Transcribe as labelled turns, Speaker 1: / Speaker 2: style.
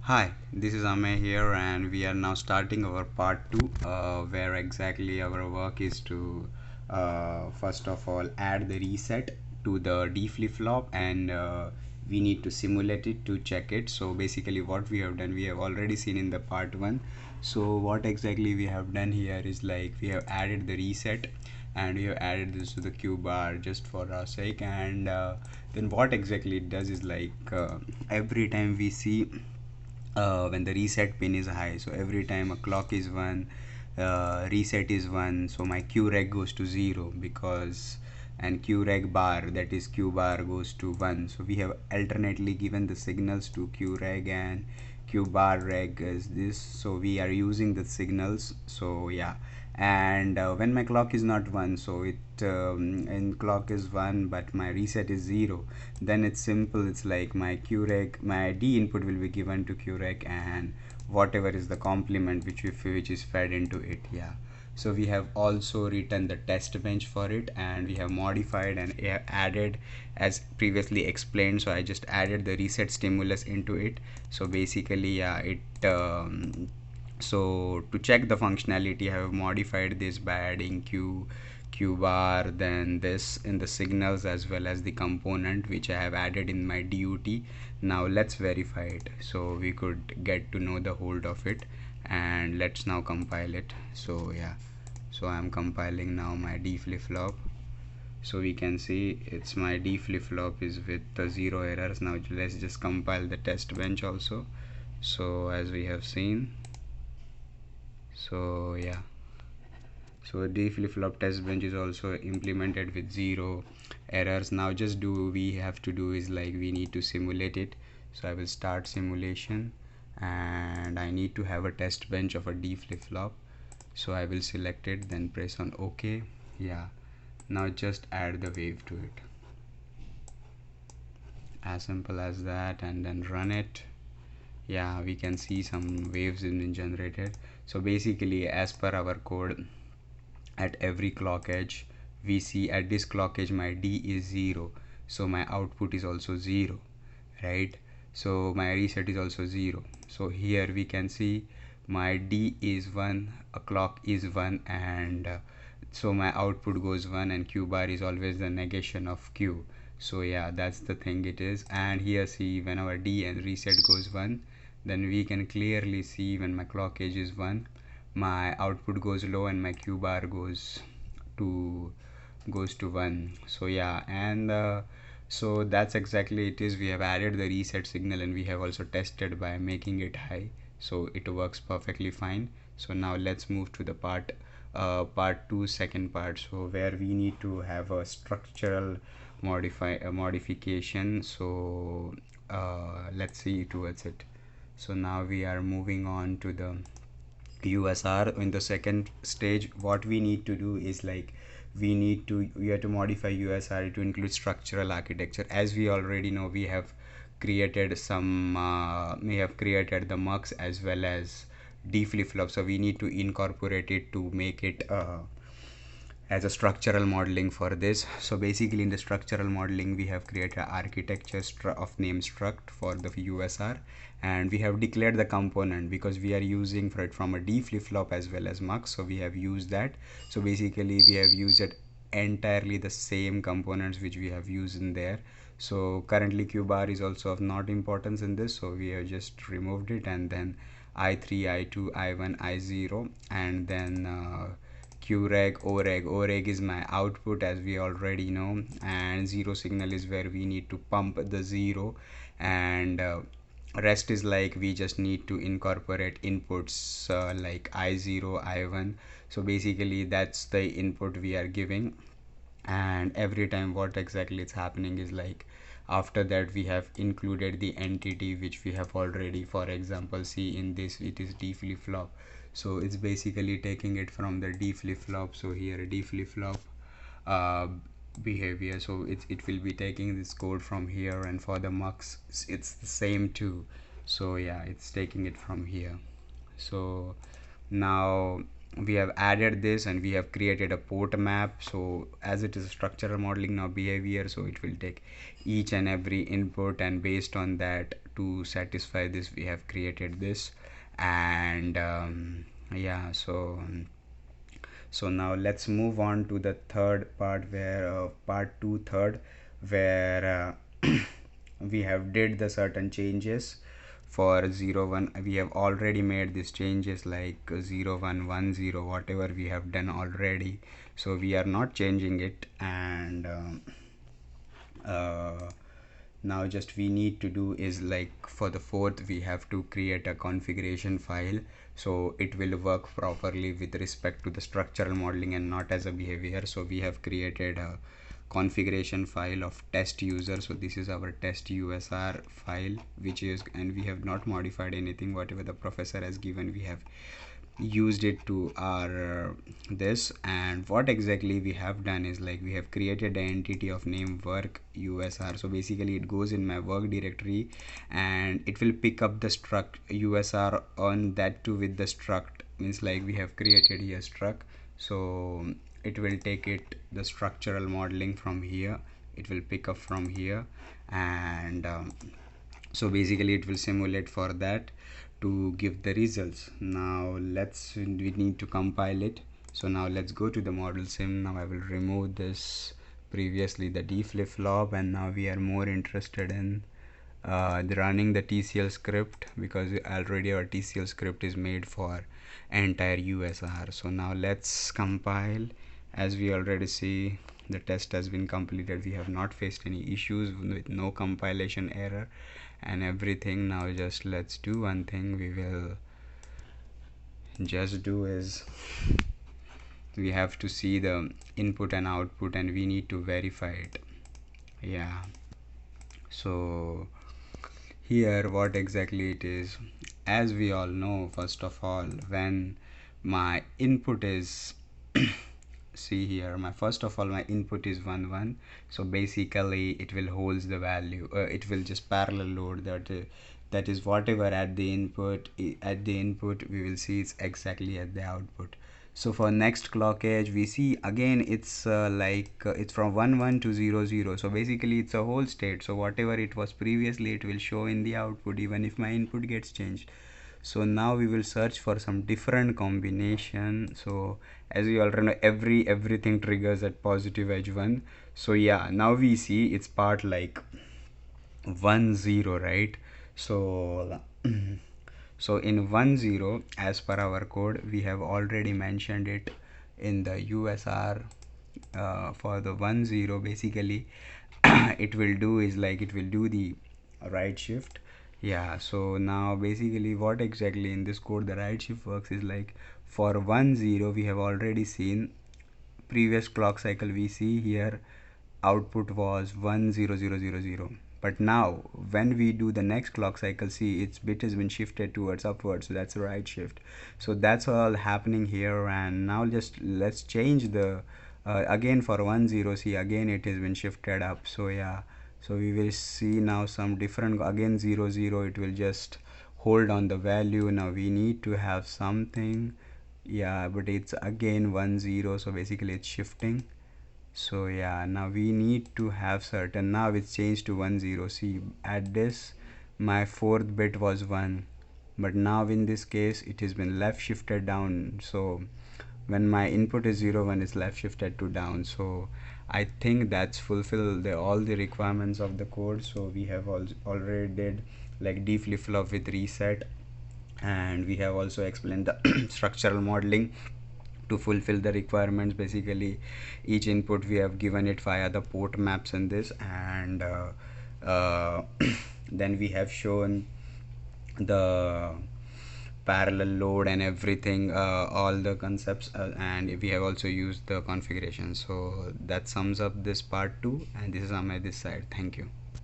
Speaker 1: Hi, this is Amey here, and we are now starting our part 2, where exactly our work is to first of all add the reset to the D flip flop, and we need to simulate it to check it. So, basically, what we have done, we have already seen in the part 1. So, what exactly we have done here is like we have added the reset and we have added this to the Q bar just for our sake, and then what exactly it does is like every time we see when the reset pin is high, so every time a clock is 1, reset is 1, so my q reg goes to 0, because and q reg bar, that is q bar, goes to 1. So we have alternately given the signals to q reg and q bar reg is this, so we are using the signals. So yeah, and when my clock is not 1, so it and clock is 1 but my reset is 0, then it's simple. It's like my qreg, my d input will be given to qreg, and whatever is the complement which is fed into it. Yeah, so we have also written the test bench for it, and we have modified and added as previously explained. So I just added the reset stimulus into it. So basically, yeah, it so to check the functionality, I have modified this by adding q bar, then this in the signals, as well as the component which I have added in my DUT. Now let's verify it so we could get to know the hold of it, and let's now compile it. So yeah, so I'm compiling now my D flip flop. So we can see it's my D flip flop is with the 0 errors. Now let's just compile the test bench also. So as we have seen, so yeah, so D flip flop test bench is also implemented with 0 errors. Now just do we have to do is like we need to simulate it. So I will start simulation, and I need to have a test bench of a D flip flop. So I will select it, then press on OK. Yeah, now just add the wave to it, as simple as that, and then run it. Yeah, we can see some waves being generated. So basically, as per our code, at every clock edge we see at this clock edge my D is 0, so my output is also 0, right? So my reset is also 0. So here we can see my D is 1, a clock is 1, and so my output goes 1, and q bar is always the negation of q. So yeah, that's the thing it is. And here see, when our D and reset goes 1, then we can clearly see when my clock edge is 1, my output goes low and my q bar to goes to 1. So yeah, and so that's exactly it is. We have added the reset signal, and we have also tested by making it high, so it works perfectly fine. So now let's move to the part 2, second part, so where we need to have a structural modification. So let's see towards it. So now we are moving on to the USR. In the second stage, what we need to do is like we have to modify USR to include structural architecture. As we already know, we have created the mux as well as D flip flop, so we need to incorporate it to make it as a structural modeling for this. So basically, in the structural modeling, we have created architecture of name struct for the USR, and we have declared the component because we are using for it from a D flip flop as well as mux, so we have used that. So basically, we have used it entirely the same components which we have used in there. So currently q bar is also of not importance in this, so we have just removed it, and then i3, i2, i1, i0, and then qreg, oreg is my output, as we already know, and zero signal is where we need to pump the 0, and rest is like we just need to incorporate inputs like i0, i1. So basically that's the input we are giving, and every time what exactly is happening is like after that we have included the entity which we have already, for example, see in this it is D flip flop, so it's basically taking it from the D flip flop. So here D flip flop uh, behavior, so it will be taking this code from here, and for the mux it's the same too. So yeah, it's taking it from here. So now we have added this and we have created a port map. So as it is structural modeling now behavior, so it will take each and every input, and based on that to satisfy this we have created this. And yeah, so now let's move on to the third part, where part 2 third, where we have did the certain changes for 0 1. We have already made these changes like 0 1 1 0, whatever we have done already, so we are not changing it. And uh, now just we need to do is like for the fourth we have to create a configuration file, so it will work properly with respect to the structural modeling and not as a behavior. So we have created a configuration file of test user. So this is our test usr file, which is, and we have not modified anything, whatever the professor has given we have used it to our this. And what exactly we have done is like we have created an entity of name work usr. So basically it goes in my work directory and it will pick up the struct usr on that too with the struct, means like we have created here struct. So it will take it the structural modeling from here, it will pick up from here. And so basically it will simulate for that to give the results. Now we need to compile it. So now let's go to the model sim. Now I will remove this previously the d flip flop, and now we are more interested in running the TCL script, because already our TCL script is made for entire USR. So now let's compile. As we already see, the test has been completed. We have not faced any issues with no compilation error and everything. Now just let's do one thing. We will just do is we have to see the input and output and we need to verify it. Yeah, so here what exactly it is, as we all know, first of all, when my input is see here, my first of all my input is 1 1, so basically it will holds the value, it will just parallel load that that is whatever at the input, we will see it's exactly at the output. So for next clock edge we see again it's it's from 1 1 to 0 0, so basically it's a whole state. So whatever it was previously it will show in the output even if my input gets changed. So now we will search for some different combination. So as you already know, everything triggers at positive edge 1. So yeah, now we see it's part like 1 0, right? So so in 1 0, as per our code, we have already mentioned it in the USR. For the 1 0, basically it will do is like it will do the right shift. Yeah, so now basically what exactly in this code the right shift works is like for 1 0 we have already seen previous clock cycle, we see here output was 1 0 0 0 0, but now when we do the next clock cycle, see its bit has been shifted towards upwards, so that's the right shift. So that's all happening here. And now just let's change the again for 1 0, see again it has been shifted up. So yeah, so we will see now some different, again 0 0, it will just hold on the value. Now we need to have something, yeah, but it's again 1 0, so basically it's shifting. So yeah, now we need to have certain, now it's changed to 1 0. See at this my fourth bit was 1, but now in this case it has been left shifted down. So when my input is 0 1, it's left shifted to down. So I think that's fulfill all the requirements of the code. So we have already did like d flip flop with reset, and we have also explained the structural modeling to fulfill the requirements. Basically each input we have given it via the port maps in this. And uh, then we have shown the parallel load and everything, all the concepts, and we have also used the configuration. So that sums up this part 2, and this is on my this side. Thank you.